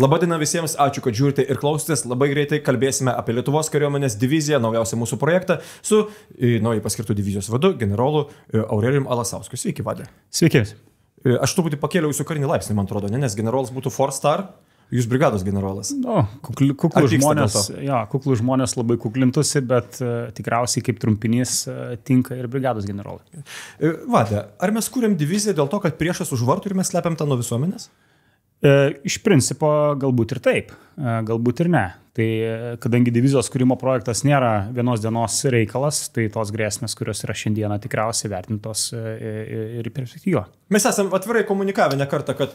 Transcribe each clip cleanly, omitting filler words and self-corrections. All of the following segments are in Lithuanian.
Labadiena visiems, ačiū, kad žiūrite ir klausotės. Labai greitai kalbėsime apie Lietuvos kariuomenės diviziją, naujausią mūsų projektą su naujai paskirtų divizijos vadu, generolu Aurelijum Alasausku. Sveiki, vadė. Sveiki. Aš truputį pakėliau jūsų karinį laipsnį, man atrodo, nes generolas būtų 4-star, jūs brigados generolas. Kuklų žmonės labai kuklintųsi, bet tikriausiai kaip trumpinys tinka ir brigados generolai. Vadė, ar mes kūrėm diviziją dėl to, kad priešas už vartų ir mes slepiam tą nuo visuomenės? Iš principo galbūt ir taip, galbūt ir ne. Tai kadangi divizijos kūrimo projektas nėra vienos dienos reikalas, tai tos grėsmės, kurios yra šiandieną tikriausiai vertintos ir perspektyvo. Mes esame atvirai komunikavę ne kartą, kad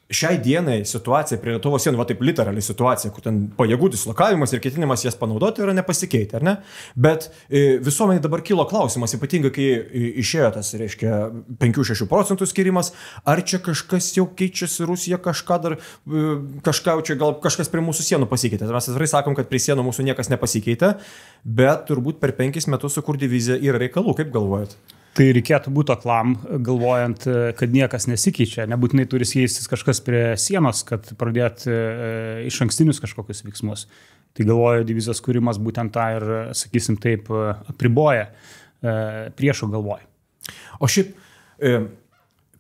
šiai dienai situacija prie Lietuvos sienų, va taip literaliai situacija, kur ten pajėgų dislokavimas ir ketinimas jas panaudoti yra nepasikeitę, ar ne? Bet visuomenė dabar kilo klausimas, ypatingai kai išėjo tas, reiškia, 5-6% skirimas, ar čia kažkas jau keičiasi, Rusija kažką dar, gal kažkas prie mūsų sienų pasikeitė. Mes atvirai sakom, kad prie sienų mūsų niekas nepasikeitė, bet turbūt per 5 metus sukurti diviziją yra reikalų, kaip galvojat? Tai reikėtų būti aklam, galvojant, kad niekas nesikeičia. Nebūtinai turi keistis kažkas prie sienos, kad pradėti iš ankstinius kažkokius veiksmus. Tai galvoju, divizijos kūrimas būtent tą ir, sakysim taip, apriboja priešo galvoj. O šiaip,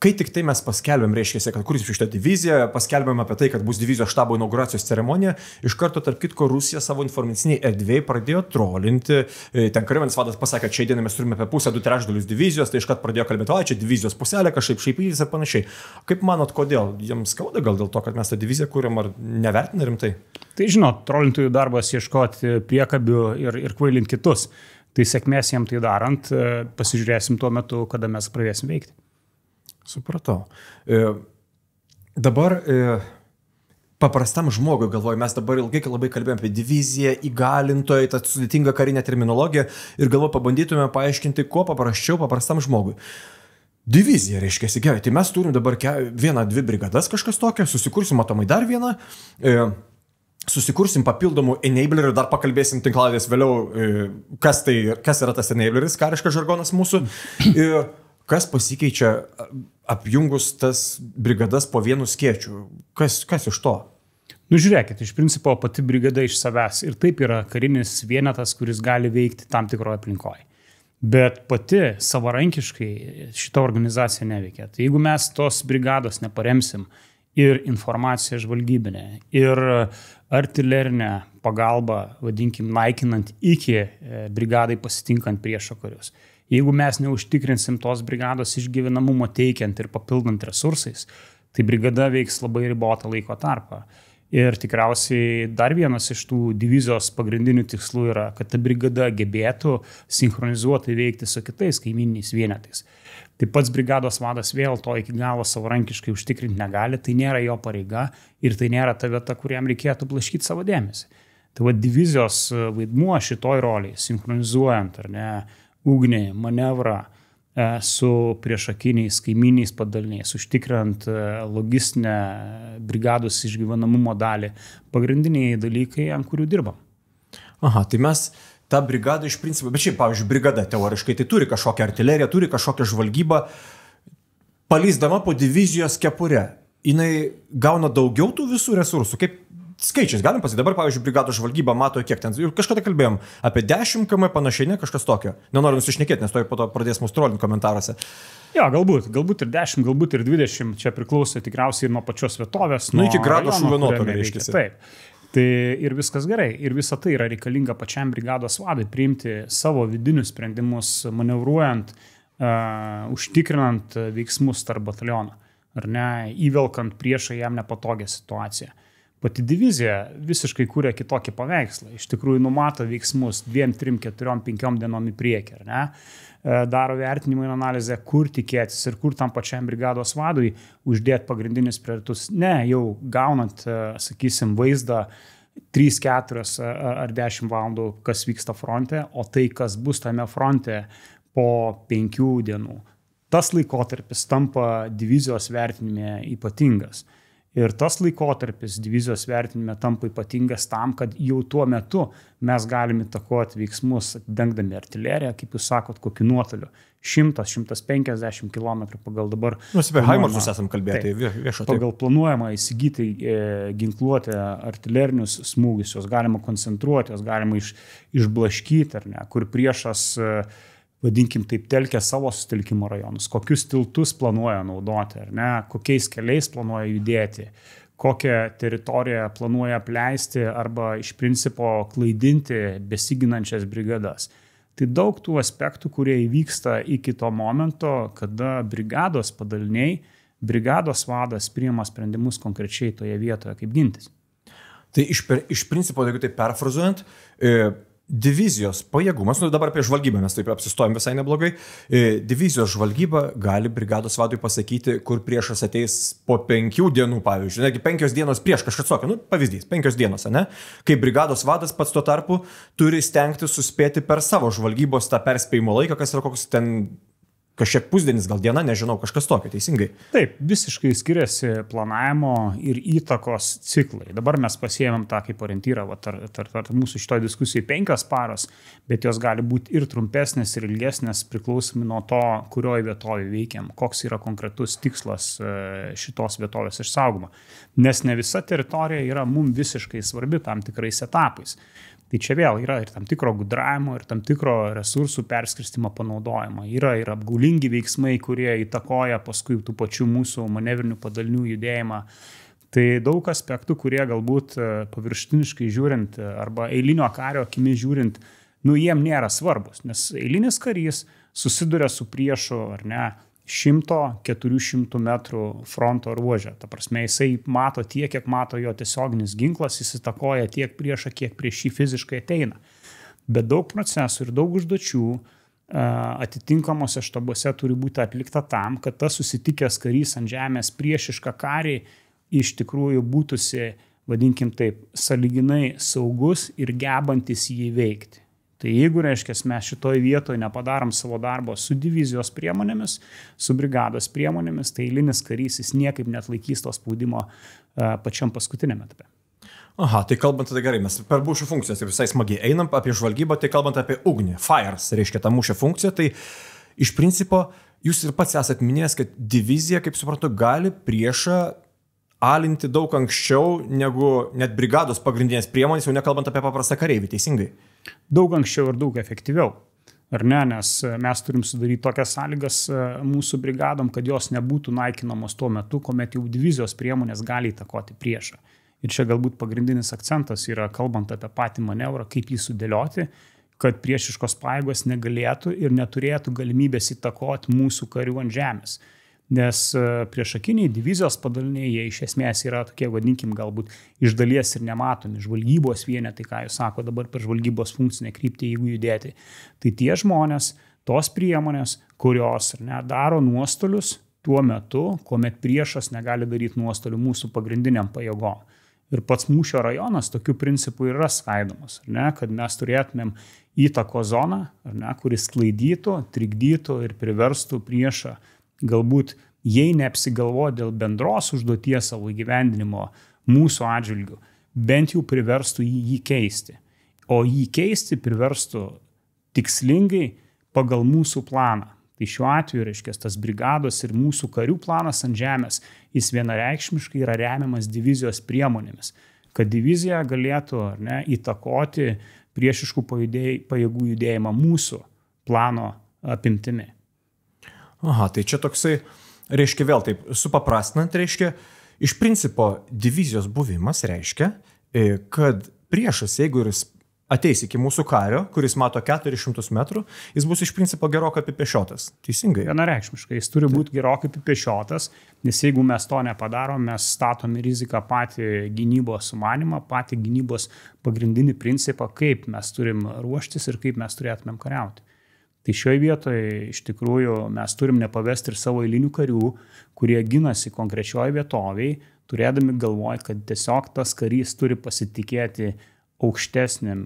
kai tik tai mes paskelbėm, reiškia, kad kursim šitą diviziją, paskelbėm apie tai, kad bus divizijos štabo inauguracijos ceremonija, iš karto, tarp kitko, Rusija savo informaciniai erdvėje pradėjo trolinti. Ten kariuomenės vadas pasakė, kad šiai dienai mes turime apie 2/3 divizijos, tai iš karto pradėjo kalbėti, čia divizijos puselė, kažkaip šaipytis ir panašiai. Kaip manot, kodėl? Jiems skauda gal dėl to, kad mes tą diviziją kūrėm, ar nevertina rimtai? Tai žinot, trolintojų darbas ieškoti priekabių ir kvailinti kitus. Tai sėkmės jiems tai darant, pasižiūrėsim tuo metu, kada mes pradėsim veikti. Supratau. Dabar paprastam žmogui, galvoju, mes dabar ilgai labai kalbėjome apie diviziją, įgalintoją, tą sudėtingą karinę terminologiją ir galvoju, pabandytume paaiškinti, kuo paprasčiau paprastam žmogui. Divizija, reiškia, gerai, tai mes turim dabar 1-2 brigadas kažkas tokio, susikursim matomai dar vieną, susikursim papildomų enablerių, dar pakalbėsim tinklaladės vėliau, kas yra tas enableris, kariškas žargonas mūsų. Ir kas pasikeičia apjungus tas brigadas po vienu skėčiu? Kas iš to? Žiūrėkit, iš principo pati brigada iš savęs ir taip yra karinis vienetas, kuris gali veikti tam tikroje aplinkoje. Bet pati savarankiškai šita organizacija neveikia. Tai jeigu mes tos brigados neparemsim ir informaciją žvalgybinę, ir artilerinę pagalbą, vadinkim, naikinant iki brigadai pasitinkant priešo karius, jeigu mes neužtikrinsim tos brigados išgyvenamumo teikiant ir papildant resursais, tai brigada veiks labai ribotą laiko tarpą. Ir tikriausiai dar vienas iš tų divizijos pagrindinių tikslų yra, kad ta brigada gebėtų sinchronizuotai veikti su kitais kaimyniniais vienetais. Tai pats brigados vadas vėl to iki galo savarankiškai užtikrinti negali, tai nėra jo pareiga ir tai nėra ta vieta, kuriam reikėtų blaškyti savo dėmesį. Tai divizijos vaidmuo šitoj roliai, sinchronizuojant, ar ne, ugnį, manevrą su priešakiniais kaiminiais padaliniais, užtikrant logistinę brigados išgyvenamumo dalį, pagrindiniai dalykai, ant kurių dirbam. Aha, tai mes tą brigadą iš principo, bet šiaip, pavyzdžiui, brigada teoriškai tai turi kažkokią artileriją, turi kažkokią žvalgybą, paleisdama po divizijos kepurę. Jinai gauna daugiau tų visų resursų, kaip skaičiais galim pasakyti. Dabar, pavyzdžiui, brigados žvalgyba mato kiek ten. Ir kažkada kalbėjom apie 10 km panašiai, ne kažkas tokio. Nenoriu nusišnekėti, nes to po to pradės mūsų trolinti komentaruose. Jo, galbūt ir 10, galbūt ir 20. Čia priklauso tikriausiai nuo pačios vietovės. Iki grado šūvio nuotolio, reiškia. Taip. Tai ir viskas gerai. Ir visa tai yra reikalinga pačiam brigados vadui priimti savo vidinius sprendimus, manevruojant, užtikrinant veiksmus tarp bataliono. Ar ne, įvelkant priešą jam nepatogią situaciją. Pati divizija visiškai kūrė kitokį paveikslą. Iš tikrųjų numato veiksmus 2, 3, 4, 5 dienom į priekį, ar ne? Daro vertinimą ir analizę, kur tikėtis ir kur tam pačiam brigados vadui uždėti pagrindinius prioritus. Ne, jau gaunant, sakysim, vaizdą 3, 4 ar 10 valandų, kas vyksta fronte, o tai, kas bus tame fronte po 5 dienų. Tas laikotarpis tampa divizijos vertinime ypatingas. Ir tas laikotarpis divizijos vertinime tampa ypatingas tam, kad jau tuo metu mes galime įtakoti veiksmus, dengdami artileriją, kaip jūs sakot, kokiu nuotoliu. 100-150 km pagal dabar. Apie Haimarsus esam kalbėję, tai viešo. Pagal planuojama įsigyti ginkluotę artilerinius smūgius, jos galima koncentruoti, jos galima išblaškyti, ar ne, kur priešas vadinkim taip, telkia savo sutelkimo rajonus, kokius tiltus planuoja naudoti, ar ne, kokiais keliais planuoja judėti, kokią teritoriją planuoja apleisti arba iš principo klaidinti besiginančias brigadas. Tai daug tų aspektų, kurie įvyksta iki to momento, kada brigados padaliniai, brigados vadas priima sprendimus konkrečiai toje vietoje, kaip gintis. Tai iš principo, jeigu tai perfrazuojant, divizijos pajėgumas, dabar apie žvalgybą mes taip apsistojom visai neblogai, divizijos žvalgyba gali brigados vadui pasakyti, kur priešas ateis po 5 dienų, pavyzdžiui, negi 5 dienos prieš kažkas tokio, pavyzdys, 5 dienos, ne? Kai brigados vadas pats tuo tarpu turi stengti suspėti per savo žvalgybos tą perspėjimo laiką, kas yra koks ten kažkiek pusdienis, gal diena, nežinau, kažkas tokio, teisingai. Taip, visiškai skiriasi planavimo ir įtakos ciklai. Dabar mes pasiėmėm tą kaip orientyrą, tarp mūsų šitoje diskusijoje 5 paros, bet jos gali būti ir trumpesnės, ir ilgesnės, priklausomai nuo to, kurioje vietoje veikiam, koks yra konkretus tikslas šitos vietovės išsaugoma. Nes ne visa teritorija yra mums visiškai svarbi tam tikrais etapais. Tai čia vėl yra ir tam tikro gudravimo, ir tam tikro resursų perskirstimo panaudojimo. Yra ir apgaulingi veiksmai, kurie įtakoja paskui tų pačių mūsų manevrinių padalinių judėjimą. Tai daug aspektų, kurie galbūt paviršutiniškai žiūrint arba eilinio kario akimis žiūrint, jiem nėra svarbus, nes eilinis karys susiduria su priešu, ar ne, 100-400 metrų fronto ruožę. Ta prasme, jisai mato tiek, kiek mato jo tiesioginis ginklas, jis įtakoja tiek priešą, kiek prieš jį fiziškai ateina. Bet daug procesų ir daug užduočių atitinkamose štabuose turi būti atlikta tam, kad tas susitikęs karys ant žemės priešišką karį iš tikrųjų būtųsi, vadinkim taip, sąlyginai saugus ir gebantis jį veikti. Tai jeigu, reiškia, mes šitoje vietoje nepadarom savo darbo su divizijos priemonėmis, su brigados priemonėmis, tai eilinis karys jis niekaip neatlaikys to spaudimo pačiam paskutiniam etape. Aha, tai kalbant tada gerai, mes per mūšio funkcijas tai visai smagiai einam apie žvalgybą, tai kalbant apie ugnį, fires, reiškia tą mūšio funkciją, tai iš principo jūs ir pats esat minėjęs, kad divizija, kaip suprantu, gali priešą alinti daug anksčiau negu net brigados pagrindinės priemonės, jau nekalbant apie paprastą kareivį, teisingai? Daug anksčiau ir daug efektyviau. Ar ne, nes mes turim sudaryti tokias sąlygas mūsų brigadom, kad jos nebūtų naikinamos tuo metu, kuomet jau divizijos priemonės gali įtakoti priešą. Ir čia galbūt pagrindinis akcentas yra, kalbant apie patį manevrą, kaip jį sudėlioti, kad priešiškos pajėgos negalėtų ir neturėtų galimybės įtakoti mūsų karių ant žemės. Nes priešakiniai divizijos padaliniai, jie iš esmės yra tokie, vadinkim, galbūt iš dalies ir nematomi, žvalgybos vienetai, ką jūs sako dabar per žvalgybos funkcinę kryptį, jeigu judėti. Tai tie žmonės, tos priemonės, kurios daro nuostolius tuo metu, kuomet priešas negali daryti nuostolių mūsų pagrindiniam pajėgom. Ir pats mūšio rajonas tokiu principu yra skaidomas, kad mes turėtumėm įtako zoną, kuris sklaidytų, trikdytų ir priverstų priešą galbūt jei neapsigalvo dėl bendros užduoties savo įgyvendinimo mūsų atžvilgių, bent jau priverstų jį keisti. O jį keisti priverstų tikslingai pagal mūsų planą. Tai šiuo atveju, reiškia, tas brigados ir mūsų karių planas ant žemės, jis vienareikšmiškai yra remiamas divizijos priemonėmis, kad divizija galėtų įtakoti priešiškų pajėgų judėjimą mūsų plano apimtimi. Aha, tai čia toksai, reiškia vėl taip, supaprastinant, reiškia, iš principo divizijos buvimas reiškia, kad priešas, jeigu jis ateis iki mūsų kario, kuris mato 400 metrų, jis bus iš principo gerokai apipešiotas. Teisingai? Vienareikšmiškai, jis turi būti gerokai apipešiotas, nes jeigu mes to nepadarom, mes statome riziką patį gynybos sumanimą, patį gynybos pagrindinį principą, kaip mes turim ruoštis ir kaip mes turėtumėm kariauti. Tai šioje vietoje iš tikrųjų mes turim nepavesti ir savo eilinių karių, kurie ginasi konkrečioje vietoviai, turėdami galvoj, kad tiesiog tas karys turi pasitikėti aukštesnėm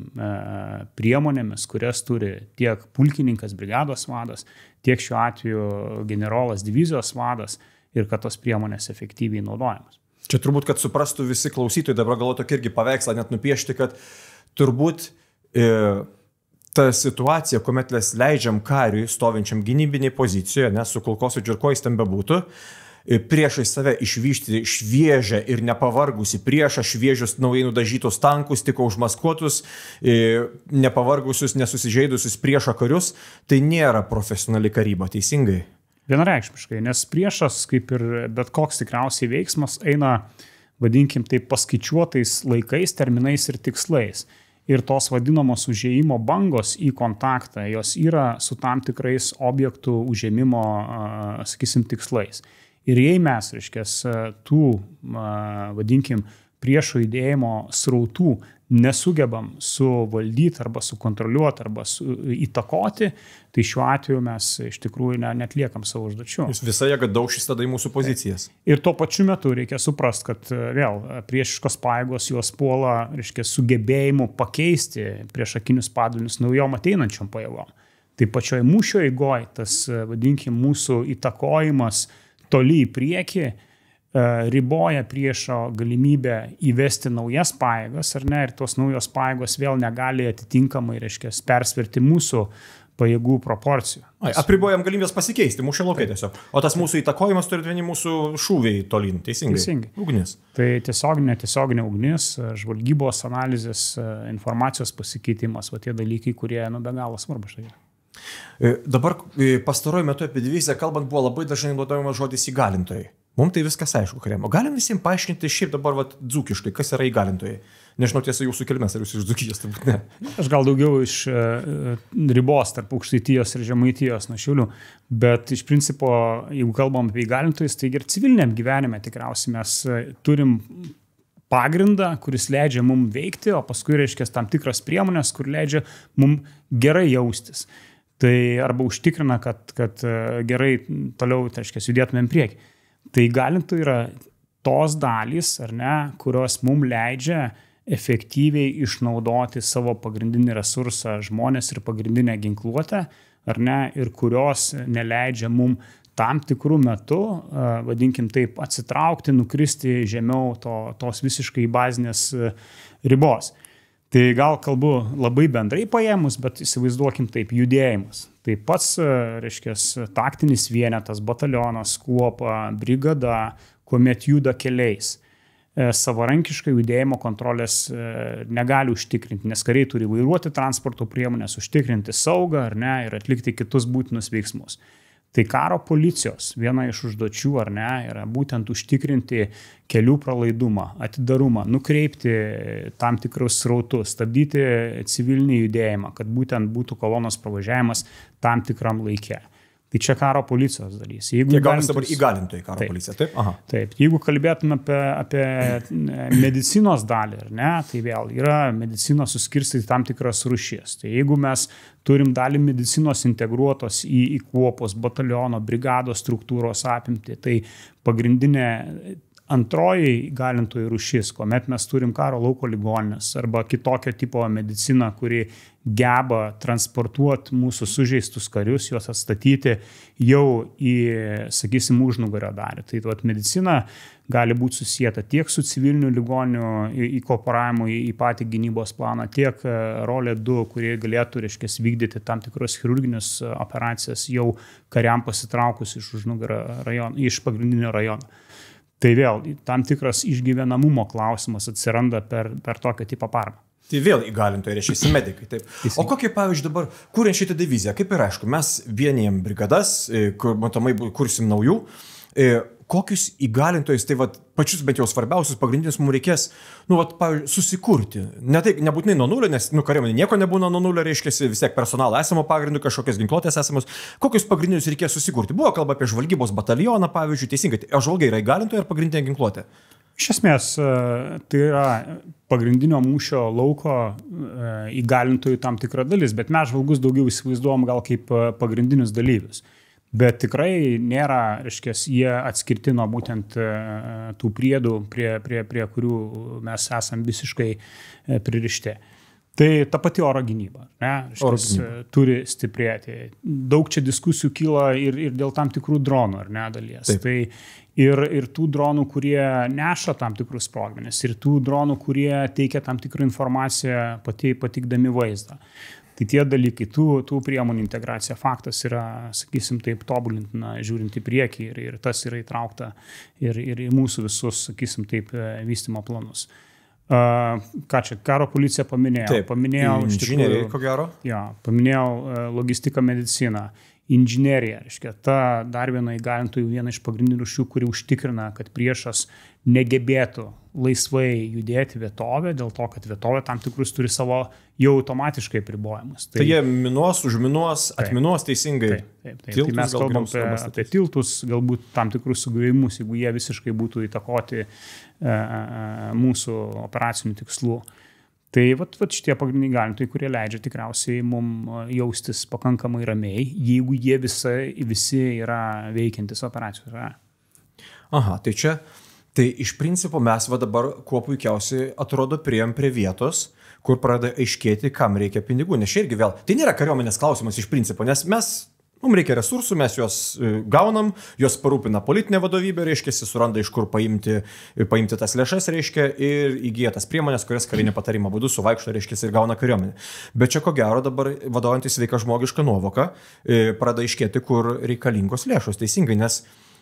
priemonėmis, kurias turi tiek pulkininkas, brigados vadas, tiek šiuo atveju generolas, divizijos vadas ir kad tos priemonės efektyviai naudojamos. Čia turbūt, kad suprastų visi klausytojai, dabar galvoju tokį irgi paveikslą net nupiešti, kad turbūt ta situacija, kuomet mes leidžiam kariui stovinčiam gynybiniai pozicijoje, nes su kulkosvaidžiu ir ko jis ten bebūtų, priešai save išvyšti šviežią ir nepavargusi priešą, šviežius naujai nudažytus tankus, tik užmaskuotus, nepavargusius, nesusižeidusius priešo karius, tai nėra profesionali karyba, teisingai? Vienareikšmiškai, nes priešas, kaip ir bet koks tikriausiai veiksmas, eina, vadinkim, taip paskaičiuotais laikais, terminais ir tikslais. Ir tos vadinamos užėjimo bangos į kontaktą, jos yra su tam tikrais objektų užėmimo, sakysim, tikslais. Ir jei mes, reiškias, tų, vadinkim, priešo judėjimo srautų nesugebam suvaldyti arba sukontroliuoti arba įtakoti, tai šiuo atveju mes iš tikrųjų netliekam savo užduočių. Jūs visą jėgą daužys tada į mūsų pozicijas. Ir tuo pačiu metu reikia suprasti, kad vėl priešiškos pajėgos juos puola, reiškia, sugebėjimu pakeisti priešakinius padalinius naujom ateinančiom pajėgom. Tai pačioj mūšio eigoj tas, vadinkim, mūsų įtakojimas toli į priekį riboja priešo galimybę įvesti naujas pajėgas, ar ne, ir tos naujos pajėgos vėl negali atitinkamai, reiškia, persverti mūsų pajėgų proporcijų. Apribojam galimybės pasikeisti, mūšio laukai tiesiog. O tas mūsų įtakojimas turi vieni mūsų šūviai tolyn, teisingai? Ugnis. Tai tiesioginė ugnis, žvalgybos analizės, informacijos pasikeitimas, va tie dalykai, kurie be galo svarbu štai. Dabar pastaruoju metu apie diviziją kalbant buvo labai dažnai naudojamas žodis įgalintojai. Mums tai viskas aišku, kariam. O galim visiems paaiškinti šiaip dabar dzūkiškai, kas yra įgalintojai? Nežinau tiesa jūsų kilmės, ar jūs iš Dzūkijos, turbūt ne. Aš gal daugiau iš ribos tarp Aukštaitijos ir Žemaitijos nuo Šiaulių, bet iš principo, jeigu kalbam apie įgalintojus, tai ir civiliniam gyvenime tikriausiai mes turim pagrindą, kuris leidžia mum veikti, o paskui reiškia tam tikras priemonės, kur leidžia mum gerai jaustis. Tai arba užtikrina, kad gerai toliau, tai reiškia, judėtumėm priekį. Tai įgalintojai yra tos dalys, ar ne, kurios mum leidžia efektyviai išnaudoti savo pagrindinį resursą žmonės ir pagrindinę ginkluotę, ar ne, ir kurios neleidžia mum tam tikrų metų, vadinkim taip, atsitraukti, nukristi žemiau tos visiškai bazinės ribos. Tai gal kalbu labai bendrai paėmus, bet įsivaizduokim taip, judėjimas. Tai pats, reiškia, taktinis vienetas, batalionas, kuopa, brigada, kuomet juda keliais. Savarankiškai judėjimo kontrolės negali užtikrinti, nes kariai turi vairuoti transporto priemonės, užtikrinti saugą ar ne, ir atlikti kitus būtinus veiksmus. Tai karo policijos viena iš užduočių, ar ne, yra būtent užtikrinti kelių pralaidumą, atidarumą, nukreipti tam tikrus srautus, stabdyti civilinį judėjimą, kad būtent būtų kolonos pravažiavimas tam tikram laike. Tai čia karo policijos dalys. Jie gauna dabar įgalintojai karo policiją, taip? Aha. Taip. Jeigu kalbėtume apie medicinos dalį, ar ne, tai vėl yra medicinos suskirstyti tam tikras rūšies. Tai jeigu mes turim dalį medicinos integruotos į kuopos, bataliono, brigados struktūros apimti, tai pagrindinė antroji įgalintojų rūšis, kuomet mes turim karo lauko ligoninės arba kitokio tipo mediciną, kuri geba transportuoti mūsų sužeistus karius, juos atstatyti jau į, sakysim, užnugario dalį. Tai medicina gali būti susijęta tiek su civiliniu ligoniu įkorporavimu į patį gynybos planą, tiek rolė 2, kurie galėtų, reiškia, vykdyti tam tikros chirurginės operacijas jau kariam pasitraukus iš užnugario rajono, iš pagrindinio rajono. Tai vėl tam tikras išgyvenamumo klausimas atsiranda per tokio tipo paramą. Tai vėl įgalintojai, reiškia, medikai. Taip. O kokie, pavyzdžiui, dabar, kuriant šitą diviziją, kaip ir aišku, mes vienijam brigadas, kur matomai kursim naujų, kokius įgalintojus, tai pačius bent jau svarbiausius pagrindinius mums reikės, pavyzdžiui, susikurti. Nebūtinai nuo nulio, nes kariuomenė nieko nebūna nuo nulio, reiškia, vis tiek personalo esamo pagrindų, kažkokios ginkluotės esamos. Kokius pagrindinius reikės susikurti? Buvo kalba apie žvalgybos batalioną, pavyzdžiui, teisingai. O žvalgai yra įgalintojai ar pagrindinė ginkluotė? Iš esmės, tai yra pagrindinio mūšio lauko įgalintojų tam tikra dalis, bet mes žvalgus daugiau įsivaizduojam gal kaip pagrindinius dalyvius. Bet tikrai nėra, reiškia, jie atskirti nuo būtent tų priedų, prie kurių mes esam visiškai pririšti. Tai ta pati oro gynyba, turi stiprėti. Daug čia diskusijų kyla ir dėl tam tikrų dronų, ar ne, dalies. Taip. Tai ir tų dronų, kurie neša tam tikrus sprogmenis, ir tų dronų, kurie teikia tam tikrą informaciją patikdami vaizdą. Tai tie dalykai, tų priemonių integracija faktas yra, sakysim, taip tobulintina, žiūrint į priekį ir tas yra įtraukta ir į mūsų visus, sakysim, taip vystymo planus. Ką čia, karo policija paminėjau. Taip, inžinieriai, ko gero. Jo, paminėjau logistiką, mediciną, inžineriją. Reiškia, ta dar viena įgalintųjų viena iš pagrindinių rūšių, kuri užtikrina, kad priešas negebėtų laisvai judėti vietovę, dėl to, kad vietovė tam tikrus turi savo jau automatiškai apribojimus. Tai jie minuos, užminuos, atminuos teisingai. Taip. Tai mes kalbam apie tiltus, galbūt tam tikrus sugrivimus, jeigu jie visiškai būtų įtakoti mūsų operacinių tikslų. Tai vat šitie pagrindiniai galintojai, kurie leidžia tikriausiai mums jaustis pakankamai ramiai, jeigu jie visi yra veikiantis operacijų. Aha, tai iš principo mes dabar kuo puikiausiai atrodo priėjom prie vietos, kur pradeda aiškėti, kam reikia pinigų. Nes čia irgi vėl, tai nėra kariuomenės klausimas iš principo, nes mums reikia resursų, mes juos gaunam, juos parūpina politinė vadovybė, reiškia, suranda iš kur paimti tas lėšas, reiškia, ir įgyja tas priemonės, kurias karinio patarimo būdu suvaikšto, reiškia, ir gauna kariuomenė. Bet čia ko gero dabar vadovaujantis sveika žmogiška nuovoka pradeda aiškėti, kur reikalingos lėšos teisingai, nes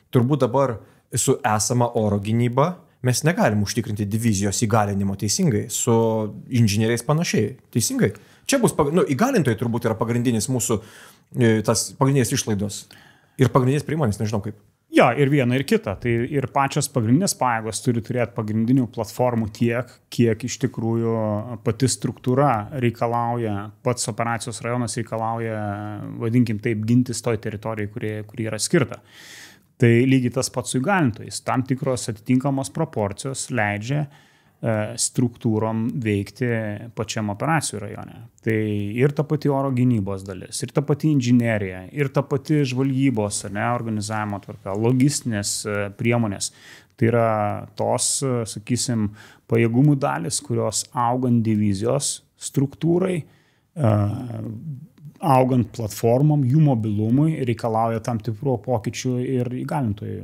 turbūt dabar su esama oro gynyba mes negalim užtikrinti divizijos įgalinimo teisingai, su inžinieriais panašiai, teisingai. Čia bus, įgalintojai turbūt yra pagrindinis mūsų, tas pagrindinės išlaidos ir pagrindinės priemonės, nežinau kaip. Jo, ir viena, ir kita. Tai ir pačios pagrindinės pajėgos turi turėti pagrindinių platformų tiek, kiek iš tikrųjų pati struktūra reikalauja, pats operacijos rajonas reikalauja, vadinkim taip, gintis toj teritorijai, kuri yra skirta. Tai lygiai tas pats su įgalintojais. Tam tikros atitinkamos proporcijos leidžia struktūrom veikti pačiam operacijų rajone. Tai ir ta pati oro gynybos dalis, ir ta pati inžinerija, ir ta pati žvalgybos, organizavimo tvarka, logistinės priemonės. Tai yra tos, sakysim, pajėgumų dalis, kurios augant divizijos struktūrai, augant platformom, jų mobilumui reikalauja tam tikrų pokyčių ir įgalintojų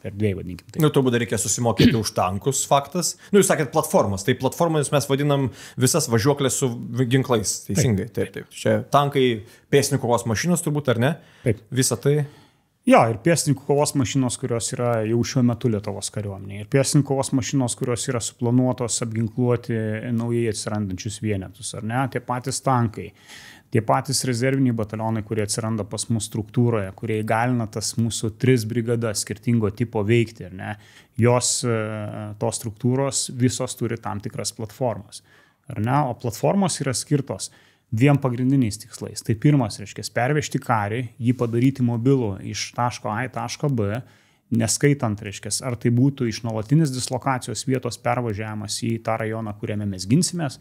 erdvėj, vadinkim. Turbūt reikia susimokėti už tankus, faktas. Jūs sakėt platformas, tai platformas mes vadinam visas važiuoklės su ginklais, teisingai. Taip. Čia tankai, pėstininkų kovos mašinos turbūt, ar ne? Taip. Visa tai? Jo, ir pėstininkų kovos mašinos, kurios yra jau šiuo metu Lietuvos kariuomenėje. Ir pėstininkų kovos mašinos, kurios yra suplanuotos apginkluoti naujai atsirandančius vienetus, ar ne? Tie patys tankai. Tie patys rezerviniai batalionai, kurie atsiranda pas mūsų struktūroje, kurie įgalina tas mūsų 3 brigadas skirtingo tipo veikti, ar ne? Jos, tos struktūros, visos turi tam tikras platformas, ar ne? O platformos yra skirtos 2 pagrindiniais tikslais. Tai pirmas, reiškia, pervežti karį, jį padaryti mobilų iš taško A į tašką B, neskaitant, reiškia, ar tai būtų iš nuolatinės dislokacijos vietos pervažiavimas į tą rajoną, kuriame mes ginsimės,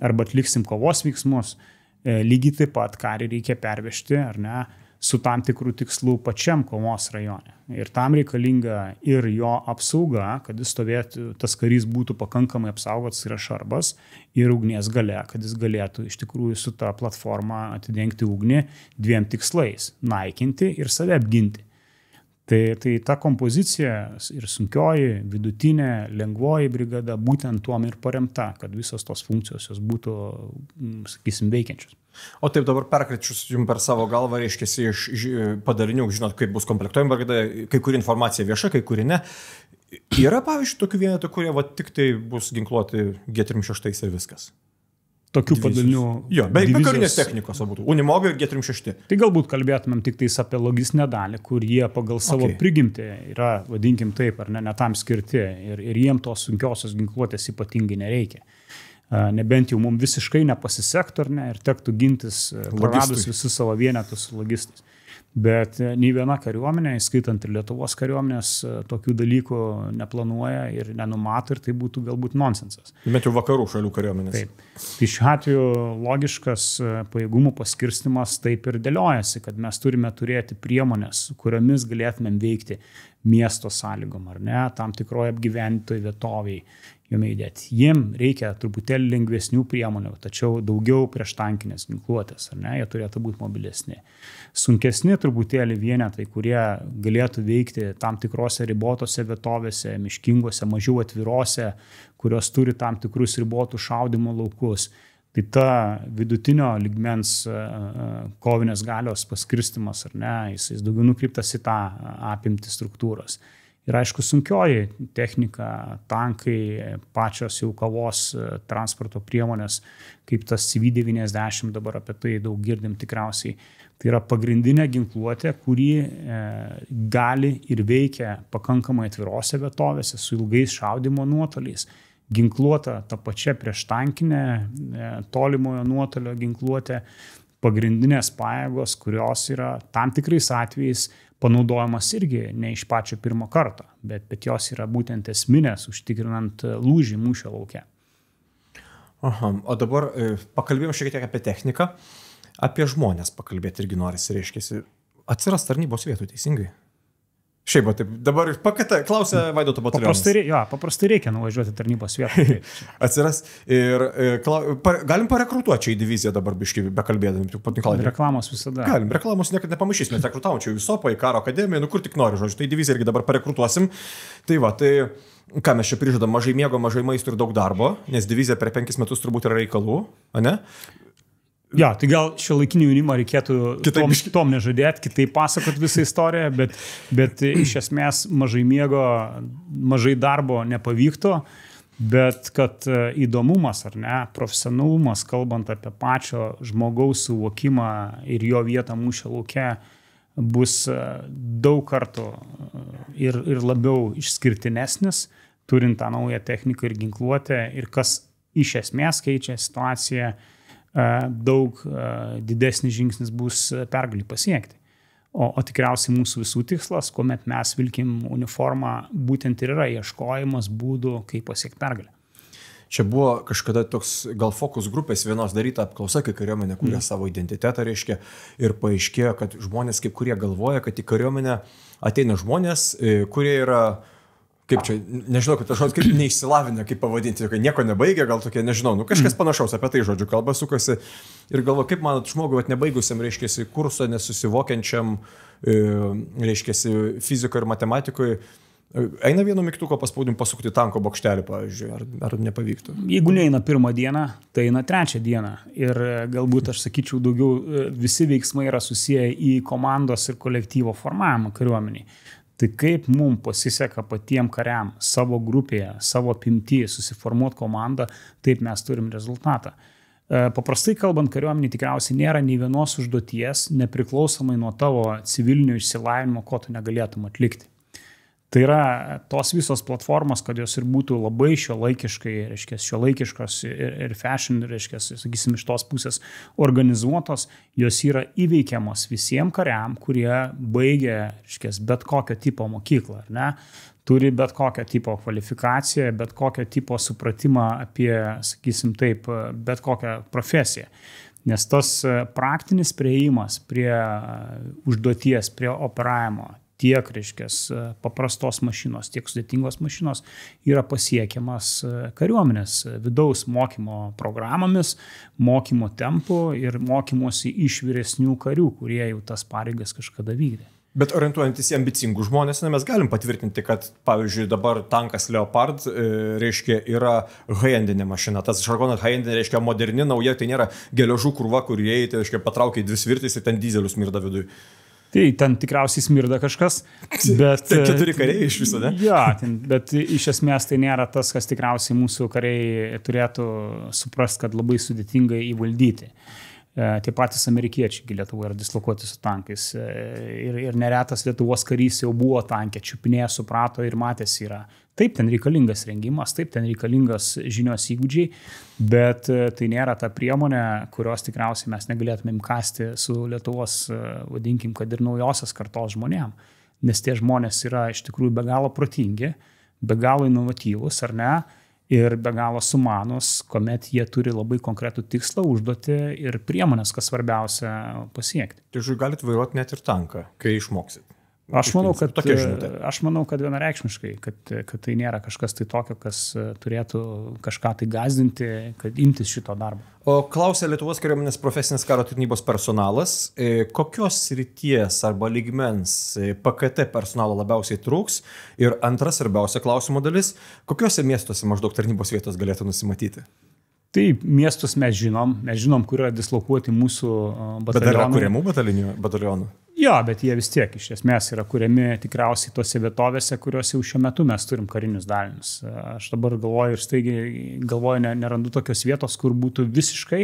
arba atliksim kovos veiksmus. Lygiai taip pat karį reikia pervežti, ar ne, su tam tikrų tikslų pačiam kovos rajone. Ir tam reikalinga ir jo apsauga, kad jis stovėtų, tas karys būtų pakankamai apsaugotas yra šarbas, ir ugnies gale, kad jis galėtų iš tikrųjų su ta platforma atidengti ugnį 2 tikslais – naikinti ir save apginti. Tai ta kompozicija ir sunkioji, vidutinė, lengvoji brigada būtent tuom ir paremta, kad visos tos funkcijos jos būtų, sakysim, veikiančios. O taip dabar perkračius jums per savo galvą, reiškiasi iš padarinių, žinot, kaip bus komplektuojama brigada, kai kuri informacija vieša, kai kuri ne. Yra, pavyzdžiui, tokių vienetų, kurie tik tai bus ginkluoti G36 ir viskas. Tokių padalinių. Jo, be karinės technikos būtų. Unimogai ir G36. Tai galbūt kalbėtumėm tik tais apie logistinę dalį, kur jie pagal savo prigimtį yra, vadinkim taip, ar ne tam skirti. Ir jiem tos sunkiosios ginkluotės ypatingai nereikia. Nebent jau mums visiškai nepasisektų, ar ne, ir tektų gintis, praradus visus savo vienetus logistais. Bet nei viena kariuomenė, įskaitant ir Lietuvos kariuomenės, tokių dalykų neplanuoja ir nenumato, ir tai būtų galbūt nonsensas. Bet jau vakarų šalių kariuomenės. Taip. Tai šiuo atveju logiškas pajėgumų paskirstimas taip ir dėliojasi, kad mes turime turėti priemonės, kuriomis galėtumėm veikti miesto sąlygom, ar ne, tam tikroje apgyventoje vietoviai. jome judėti. Jiem reikia truputėlį lengvesnių priemonių, tačiau daugiau prieštankinės ginkluotės, ar ne, jie turėtų būti mobilesni. Sunkesni truputėlį vienetai, kurie galėtų veikti tam tikrose ribotose vietovėse, miškingose, mažiau atvirose, kurios turi tam tikrus ribotų šaudimo laukus. Tai ta vidutinio lygmens kovinės galios paskirstimas, ar ne, jis daugiau nukreiptas į tą apimtį struktūros. Ir aišku, sunkioji technika, tankai, pačios jau kovos transporto priemonės, kaip tas CV-90, dabar apie tai daug girdim tikriausiai. Tai yra pagrindinė ginkluotė, kuri gali ir veikia pakankamai atvirose vietovėse su ilgais šaudimo nuotoliais. Ginkluota ta pačia prieštankinė, tolimojo nuotolio ginkluotė, pagrindinės pajėgos, kurios yra tam tikrais atvejais panaudojamas irgi ne iš pačio pirmo karto, bet jos yra būtent esminės, užtikrinant lūžį mūšio lauke. Aha, o dabar pakalbėjom šiek tiek apie techniką, apie žmonės pakalbėti irgi norisi, reiškia, atsiras tarnybos vietų, teisingai? Šiaip, taip, dabar klausia Vaidoto batalionas. Paprastai reikia nuvažiuoti tarnybos vietą. Atsiras ir galim parekrutuoti čia į diviziją dabar biškį, bekalbėdami. Reklamos visada. Galim, reklamos niekada nepamaišys, mes rekrutavom čia visopą į karo akademiją, kur tik nori, žodžiu, tai diviziją irgi dabar parekrutuosim. Tai va, tai ką mes čia prižadam, mažai miego, mažai maisto ir daug darbo, nes divizija per 5 metus turbūt yra reikalų, ne? Ja, tai gal šiuolaikinį jaunimą reikėtų tom nežadėti, kitaip pasakot visą istoriją, bet iš esmės mažai miego, mažai darbo nepavyktų, bet kad įdomumas ar ne, profesionalumas, kalbant apie pačio žmogaus suvokimą ir jo vietą mūšio lauke, bus daug kartų ir labiau išskirtinesnis, turint tą naują techniką ir ginkluotę, ir kas iš esmės keičia situaciją, daug didesnis žingsnis bus pergalį pasiekti. O tikriausiai mūsų visų tikslas, kuomet mes vilkim uniformą, būtent ir yra ieškojimas būdų, kaip pasiekti pergalę. Čia buvo kažkada toks gal fokus grupės vienos daryta apklausa, kai kariuomenė kūrė savo identitetą, reiškia, ir paaiškėjo, kad žmonės, kaip kurie galvoja, kad į kariuomenę ateina žmonės, kurie yra, kaip čia, nežinau, kad aš kaip neišsilavinę, kaip pavadinti, kai nieko nebaigia, gal tokie, nežinau, kažkas panašaus apie tai, žodžiu, kalba sukasi ir galvo, kaip manot žmogui nebaigusiam, reiškiasi, kursą nesusivokiančiam, reiškiasi, fizikoje ir matematikoje, eina vienu mygtuko paspaudim pasukti tanko bokštelį, pavyzdžiui, ar nepavyktų? Jeigu neina pirmą dieną, tai eina trečią dieną. Ir galbūt aš sakyčiau daugiau, visi veiksmai yra susiję į komandos ir kolektyvo formavimą kariuomeniai. Tai kaip mums pasiseka patiem kariam savo grupėje, savo apimty susiformuoti komandą, taip mes turim rezultatą. Paprastai kalbant, kariuomenė tikriausiai nėra nei vienos užduoties, nepriklausomai nuo tavo civilinio išsilavinimo, ko tu negalėtum atlikti. Tai yra tos visos platformos, kad jos ir būtų labai šiuolaikiškai, reiškia, šiuolaikiškos ir fashion, reiškia, sakysim, iš tos pusės organizuotos, jos yra įveikiamos visiems kariam, kurie baigia, reiškia, bet kokio tipo mokyklą, ar ne? Turi bet kokio tipo kvalifikaciją, bet kokio tipo supratimą apie, sakysim taip, bet kokią profesiją. Nes tas praktinis priėjimas prie užduoties, prie operavimo, tiek, reiškia, paprastos mašinos, tiek sudėtingos mašinos yra pasiekiamas kariuomenės vidaus mokymo programomis, mokymo tempu ir mokymosi iš vyresnių karių, kurie jau tas pareigas kažkada vykdė. Bet orientuojantis į ambicingų žmonės, mes galim patvirtinti, kad, pavyzdžiui, dabar tankas Leopard, reiškia, yra high-endinė mašina. Tas žargonas high-endinė reiškia moderni, nauja, tai nėra geležų krūva, kur jie, tai reiškia, patraukia 2 svirtis ir ten dizelius smirda viduje. Tai ten tikriausiai smirda kažkas, bet... Tai 4 kariai iš viso, ne? Ja, bet iš esmės tai nėra tas, kas tikriausiai mūsų kariai turėtų suprasti, kad labai sudėtingai įvaldyti. Tie patys amerikiečiai Lietuvoje yra dislokuoti su tankais. Ir neretas Lietuvos karys jau buvo tankė, čiupinėje, suprato ir matėsi yra. Taip, ten reikalingas rengimas, taip, ten reikalingas žinios įgūdžiai, bet tai nėra ta priemonė, kurios tikriausiai mes negalėtumėm kasti su Lietuvos, vadinkim, kad ir naujosios kartos žmonėm. Nes tie žmonės yra iš tikrųjų be galo protingi, be galo inovatyvūs, ar ne? Ir be galo sumanus, kuomet jie turi labai konkretų tikslą, užduoti ir priemonės, kas svarbiausia, pasiekti. Tai žiūrėjau, galit vairuoti net ir tanką, kai išmoksit. Aš manau, kad vienareikšmiškai, kad tai nėra kažkas tai tokio, kas turėtų kažką tai gąsdinti, kad imtis šito darbo. O klausia Lietuvos kariuomenės profesinės karo tarnybos personalas, kokios srities arba lygmens PKT personalo labiausiai trūks? Ir antra svarbiausia klausimo dalis, kokiuose miestuose maždaug tarnybos vietos galėtų nusimatyti? Taip, miestus mes žinom, kur yra dislokuoti mūsų batalionai. Bet yra kuriamų batalionų? Jo, bet jie vis tiek iš esmės yra kuriami tikriausiai tose vietovėse, kuriuose jau šiuo metu mes turim karinius dalinius. Aš dabar galvoju ir staigiai nerandu tokios vietos, kur būtų visiškai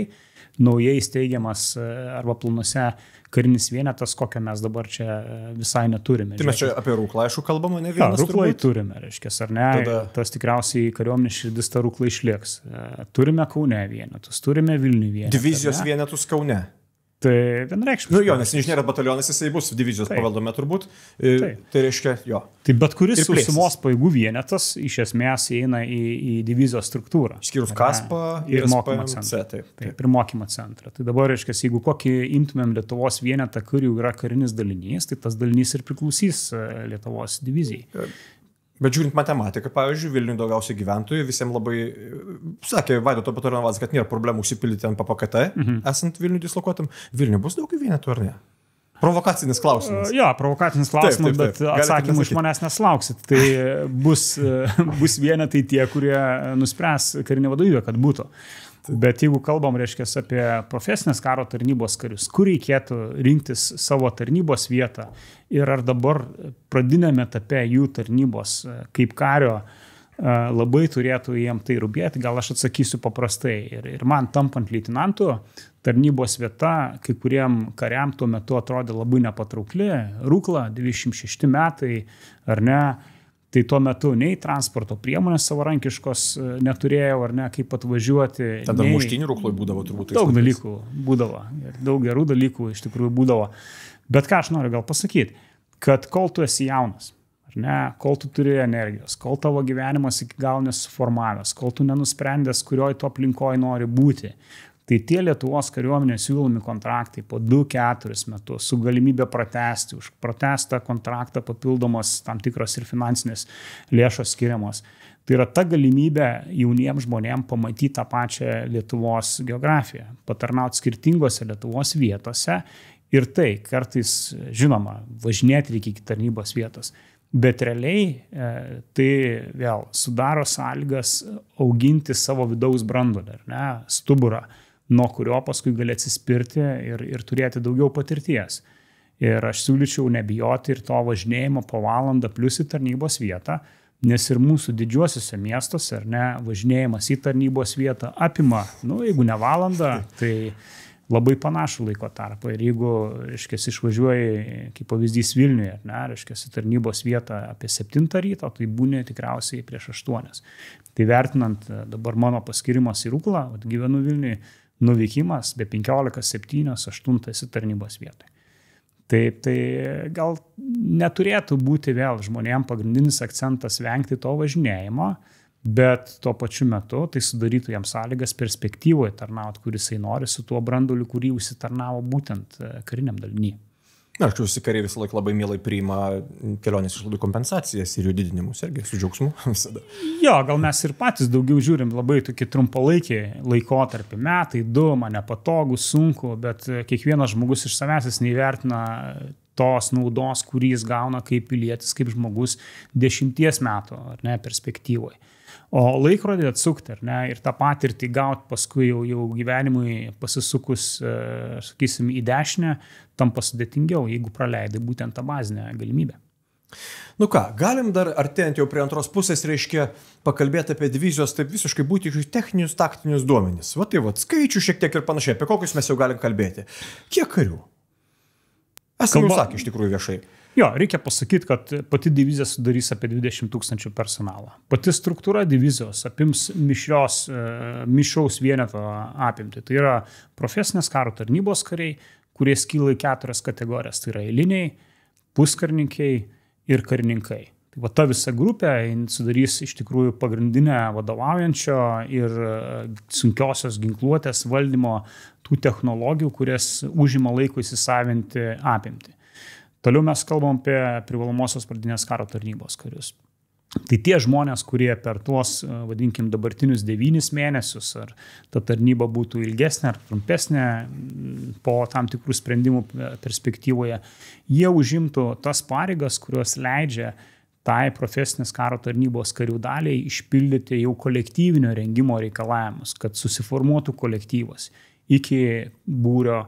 naujai steigiamas arba planuose karinis vienetas, kokio mes dabar čia visai neturime. Tai mes čia apie Rūklą, aišku, kalbama, ne vienas turbūt? Rūklai turime, reiškia, ar ne? Tas tikriausiai kariuomenės širdis ta Rūklai išlieks. Turime Kaune vienetus, turime Vilnių vienetus. Divizijos vienetus Kaune. Tai vienreikšmiškai. Jo, nes inžinierės batalionas jisai bus divizijos pavaldome turbūt. Tai reiškia, jo. Tai bet kuris sausumos pajėgų vienetas iš esmės įeina į divizijos struktūrą. Išskyrus Kaspą ir mokymo centrą. Taip, ir mokymo centrą. Tai dabar, reiškia, jeigu kokį imtumėm Lietuvos vienetą, kur jau yra karinis dalinys, tai tas dalinys ir priklausys Lietuvos divizijai. Bet žiūrint matematiką, pavyzdžiui, Vilniuje daugiausiai gyventojų, visiems labai, sakė Vaidoto Batalionovas, kad nėra problemų užsipildyti ant PKT, esant Vilniuje dislokuotam. Vilniuje bus daug vienetų, ar ne? Provokacinis klausimas. Jo, provokacinis klausimas, bet atsakymų iš manęs neslauksit. Tai bus vienetai tie, kurie nuspręs karinė vadovybė, kad būtų. Bet jeigu kalbam, reiškia, apie profesinės karo tarnybos karius, kur reikėtų rinktis savo tarnybos vietą ir ar dabar pradinėme etape jų tarnybos kaip kario labai turėtų jiem tai rūpėti, gal aš atsakysiu paprastai. Ir man tampant leitenantu, tarnybos vieta kai kuriem kariam tuo metu atrodė labai nepatraukli. Rūkla, 26 metai, ar ne? Tai tuo metu nei transporto priemonės savarankiškos neturėjau, ar ne, kaip atvažiuoti. Tada muštynių Rūkloj būdavo turbūt. Daug dalykų būdavo. Ir daug gerų dalykų iš tikrųjų būdavo. Bet ką aš noriu gal pasakyti, kad kol tu esi jaunas, ar ne, kol tu turi energijos, kol tavo gyvenimas iki gal nesuformavęs, kol tu nenusprendęs, kurioj tu aplinkoje nori būti, tai tie Lietuvos kariuomenės siūlomi kontraktai po 2-4 metus su galimybė pratęsti, už pratęstą kontraktą papildomos tam tikros ir finansinės lėšos skiriamos. Tai yra ta galimybė jauniems žmonėms pamatyti tą pačią Lietuvos geografiją, patarnauti skirtingose Lietuvos vietose ir tai kartais, žinoma, važinėti reikia iki tarnybos vietos. Bet realiai tai vėl sudaro sąlygas auginti savo vidaus branduolį, ar ne, stuburą, nuo kurio paskui gali atsispirti ir turėti daugiau patirties. Ir aš siūlyčiau nebijoti ir to važinėjimo po valandą plus į tarnybos vietą, nes ir mūsų didžiuosiuose miestuose, ar ne, važinėjimas į tarnybos vietą apima, jeigu ne valandą, tai labai panašų laiko tarpą. Ir jeigu, reiškia, išvažiuoji, kaip pavyzdys Vilniuje, ar ne, reiškia, į tarnybos vietą apie 7 ryto, tai būni tikriausiai prieš 8. Tai vertinant dabar mano paskirimas į Rūklą, gyvenu Vilniuje, nuvykimas be 15, 7, 8 tarnybos vietoj. Taip, tai gal neturėtų būti vėl žmonėms pagrindinis akcentas vengti to važinėjimo, bet tuo pačiu metu tai sudarytų jam sąlygas perspektyvoje tarnauti, kuris jisai nori su tuo branduoliu, kurį užsitarnavo būtent kariniam daliny. Na, aš visi kariai visą laiką labai mielai priima kelionės išlaidų kompensacijas ir jų didinimus, irgi su džiaugsmu visada. Jo, gal mes ir patys daugiau žiūrim labai tokį trumpalaikį laikotarpį, metai, 2, man nepatogu, sunku, bet kiekvienas žmogus iš savęs jis neįvertina tos naudos, kurį jis gauna kaip pilietis, kaip žmogus 10 metų, ar ne, perspektyvoje. O laikrodį atsukti, ar ne, ir tą patirtį gauti paskui jau gyvenimui pasisukus, sakysim, į dešinę, tampa sudėtingiau, jeigu praleidai būtent tą bazinę galimybę. Nu ką, galim dar artėjant jau prie antros pusės, reiškia, pakalbėti apie divizijos taip visiškai būti techninius, taktinius duomenis. Va tai, skaičių šiek tiek ir panašiai, apie kokius mes jau galim kalbėti. Kiek karių? Esame jau sakė iš tikrųjų viešai. Jo, reikia pasakyti, kad pati divizija sudarys apie 20 000 personalą. Pati struktūra divizijos apims mišraus vieneto apimti. Tai yra profesinės karo tarnybos kariai, kurie skyla į 4 kategorijas. Tai yra eiliniai, puskarininkai ir karininkai. Tai va ta visa grupė sudarys iš tikrųjų pagrindinę vadovaujančio ir sunkiosios ginkluotės valdymo tų technologijų, kurias užima laiko įsisavinti apimti. Toliau mes kalbam apie privalomosios pradinės karo tarnybos karius. Tai tie žmonės, kurie per tuos, vadinkim, dabartinius 9 mėnesius, ar ta tarnyba būtų ilgesnė ar trumpesnė po tam tikrų sprendimų perspektyvoje, jie užimtų tas pareigas, kurios leidžia tai profesinės karo tarnybos karių daliai išpildyti jau kolektyvinio rengimo reikalavimus, kad susiformuotų kolektyvas iki būrio,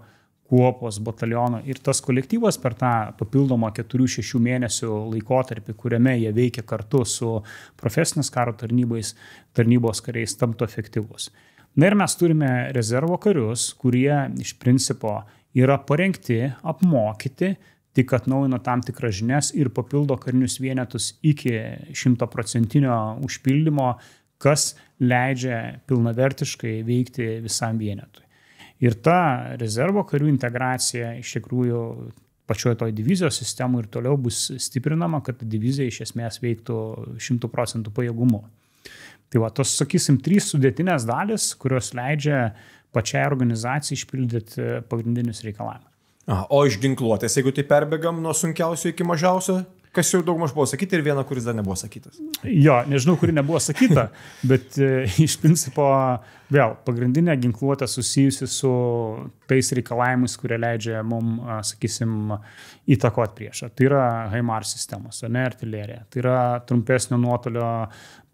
kuopos, bataliono ir tas kolektyvas per tą papildomą 4-6 mėnesių laikotarpį, kuriame jie veikia kartu su profesinės karo tarnybos kariais, tamtų efektyvus. Na ir mes turime rezervo karius, kurie iš principo yra parengti, apmokyti, tik atnaujina tam tikras žinias ir papildo karinius vienetus iki 100% užpildymo, kas leidžia pilnavertiškai veikti visam vienetui. Ir ta rezervo karių integracija iš tikrųjų pačioje toj divizijos sistemų ir toliau bus stiprinama, kad divizija iš esmės veiktų 100% pajėgumu. Tai va, tos, sakysim, 3 sudėtinės dalis, kurios leidžia pačiai organizacijai išpildyti pagrindinius reikalavimus. O iš ginkluotės, jeigu tai perbėgam nuo sunkiausio iki mažiausio, kas jau daugmaž buvo sakyti ir viena, kuris dar nebuvo sakytas. Jo, nežinau, kuri nebuvo sakyta, bet iš principo vėl pagrindinė ginkluotė susijusi su tais reikalavimais, kurie leidžia mums, sakysim, įtakoti priešą. Tai yra HIMARS sistemos, ne artilerija. Tai yra trumpesnio nuotolio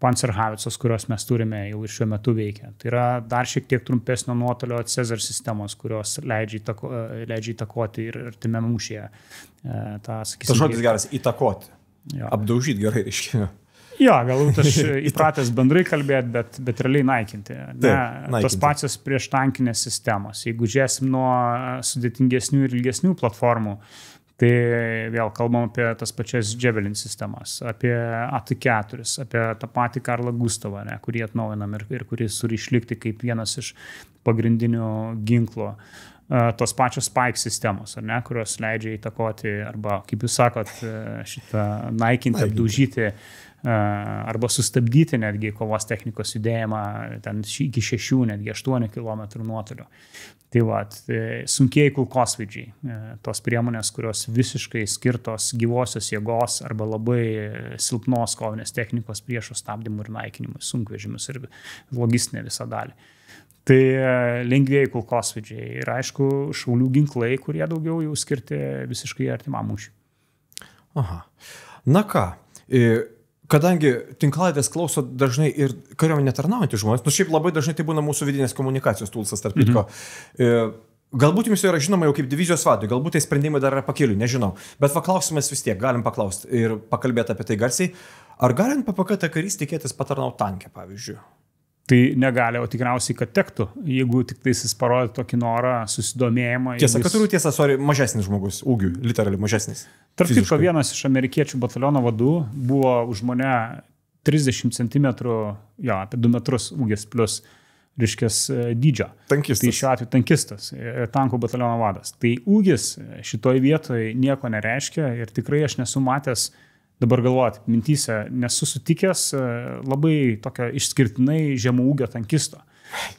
Panzerhaubicos, kurios mes turime jau ir šiuo metu veikia. Tai yra dar šiek tiek trumpesnio nuotolio Cezar sistemos, kurios leidžia įtakoti ir artimiame mūšyje. Tas žodis geras - įtakoti. Jo. Apdaužyti gerai reiškia. Jo, galbūt aš įpratęs bendrai kalbėti, bet realiai naikinti. Tos pačios prieštankinės sistemos. Jeigu žiūrėsim nuo sudėtingesnių ir ilgesnių platformų, tai vėl kalbam apie tas pačias Javelin sistemas, apie AT4, apie tą patį Karlą Gustavą, kurį atnaujinam ir kuris turi išlikti kaip vienas iš pagrindinių ginklų. Tos pačios Spike sistemos, kurios leidžia įtakoti arba, kaip jūs sakot, šitą naikinti, apdaužyti arba sustabdyti netgi kovos technikos judėjimą ten iki 6, netgi 8 km nuotolio. Tai va, sunkiai kulkosvaidžiai, tos priemonės, kurios visiškai skirtos gyvosios jėgos arba labai silpnos kovinės technikos priešo stabdymui ir naikinimui, sunkvežimius ir logistinę visą dalį. Tai lengvieji kulkosvaidžiai ir aišku šaulių ginklai, kurie daugiau jau skirti visiškai artimam mūšiui. Aha. Na ką, kadangi tinklalaidės klauso dažnai ir kariuomenėje tarnaujantys žmonės, šiaip labai dažnai tai būna mūsų vidinės komunikacijos tulsas, tarp kitko. Galbūt jums yra žinoma jau kaip divizijos vadui, galbūt tai sprendimai dar yra pakeliui, nežinau. Bet klausimas vis tiek, galim paklausti ir pakalbėti apie tai garsiai. Ar galim PPK karys tikėtis patarnauti tanke, pavyzdžiui? Tai negali, o tikriausiai, kad tektų, jeigu tik tai jis parodė tokį norą, susidomėjimą. Tiesa, kad turiu tiesą, mažesnis žmogus, ūgiu, literaliai mažesnis. Tarp kitko, vienas iš amerikiečių bataliono vadų buvo už mane 30 cm, jo, apie 2 metrus ūgis plus, reiškės, dydžio. Tankistas. Tai šiuo atveju tankistas, tankų bataliono vadas. Tai ūgis šitoj vietoje nieko nereiškia ir tikrai aš nesu matęs, dabar galvoti, mintyse, nesu sutikęs labai tokio išskirtinai žemų ūgio tankisto.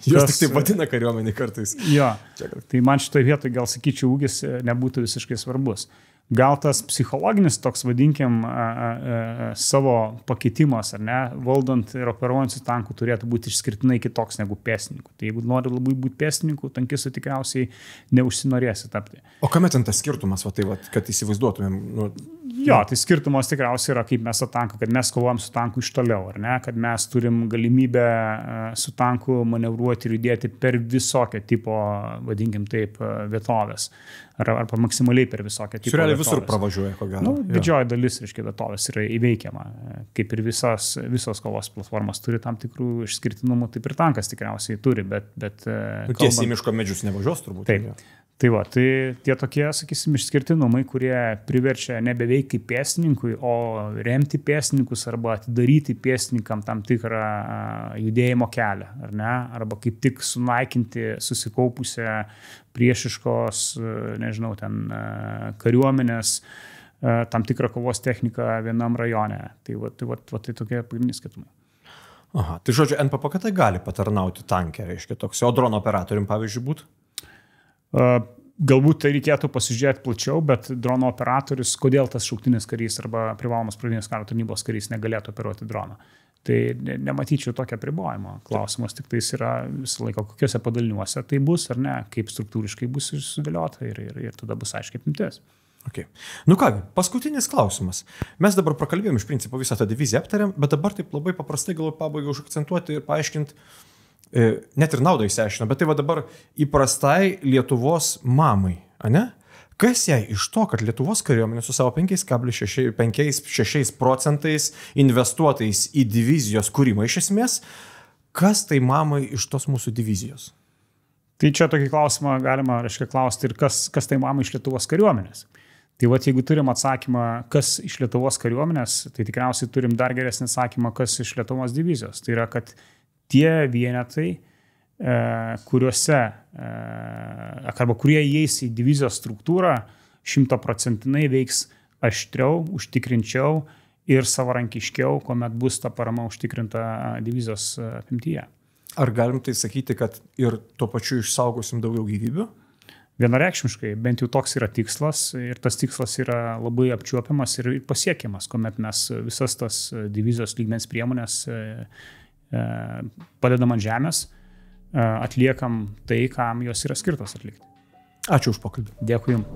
Jūs tik taip vadina kariuomenį kartais. Jo, tai man šitoje vietoje gal sakyčiau, ūgis nebūtų visiškai svarbus. Gal tas psichologinis toks, vadinkim, savo pakeitimas, ar ne, valdant ir operuojant su tanku turėtų būti išskirtinai kitoks negu pėstininkų. Tai jeigu nori labai būti pėstininku, tankistu tikriausiai neužsinorėsi tapti. O kame ten tas skirtumas, kad įsivaizduotumėm? Jo, tai skirtumas tikriausiai yra, kaip mes su tanku, kad mes kovojam su tanku iš toliau, ar ne, kad mes turim galimybę su tanku manevruoti ir judėti per visokią tipo, vadinkim taip, vietovės. Arba maksimaliai per visokią tipo vietovės. Visur pravažiuoja, ko gero. Didžioji dalis, reiškia, vietovės yra įveikiama. Kaip ir visos kovos platformos turi tam tikrų išskirtinumų, taip ir tankas tikriausiai turi, bet tiesiai miško medžius nevažiuos turbūt. Taip. Tai va, tai tie tokie, sakysim, išskirtinumai, kurie priverčia nebeveikti pėstininkui, o remti pėstininkus arba atidaryti pėstininkam tam tikrą judėjimo kelią, ar ne? Arba kaip tik sunaikinti susikaupusią priešiškos, nežinau, ten kariuomenės tam tikrą kovos techniką vienam rajone. Tai tokie pagrindiniai skirtumai. Aha, tai žodžiu, NPPK gali patarnauti tanke, reiškia toks, o drono operatorium, pavyzdžiui, būtų? galbūt tai reikėtų pasižiūrėti plačiau, bet drono operatorius, kodėl tas šauktinis karys arba privalomas pradinės karo tarnybos karys negalėtų operuoti droną. Tai nematyčiau tokio apribojimo. Klausimas tik tais yra visą laiką, kokiuose padaliniuose tai bus ar ne, kaip struktūriškai bus sudėliota ir tada bus aiškiai apimtis. Okay. Nu ką, paskutinis klausimas. Mes dabar prakalbėjom iš principo visą tą diviziją aptarėm, bet dabar taip labai paprastai galiu pabaigai užakcentuoti ir paaiškinti, net ir naudą išsiaiškino, bet tai va dabar įprastai Lietuvos mamai, ane? Kas jai iš to, kad Lietuvos kariuomenė su savo 5,6% investuotais į divizijos kūrimą iš esmės, kas tai mamai iš tos mūsų divizijos? Tai čia tokį klausimą galima, klausti ir kas tai mamai iš Lietuvos kariuomenės. Tai va, jeigu turim atsakymą, kas iš Lietuvos kariuomenės, tai tikriausiai turim dar geresnį atsakymą, kas iš Lietuvos divizijos. Tai yra, kad tie vienetai, kuriuose, arba kurie įeis į divizijos struktūrą, 100% veiks aštriau, užtikrinčiau ir savarankiškiau, kuomet bus ta parama užtikrinta divizijos apimtyje. Ar galim tai sakyti, kad ir tuo pačiu išsaugosim daugiau gyvybių? Vienareikšmiškai, bent jau toks yra tikslas ir tas tikslas yra labai apčiuopiamas ir pasiekiamas, kuomet mes visas tas divizijos lygmens priemonės padedam ant žemės, atliekam tai, kam jos yra skirtos atlikti. Ačiū už pokalbį. Dėkui Jums.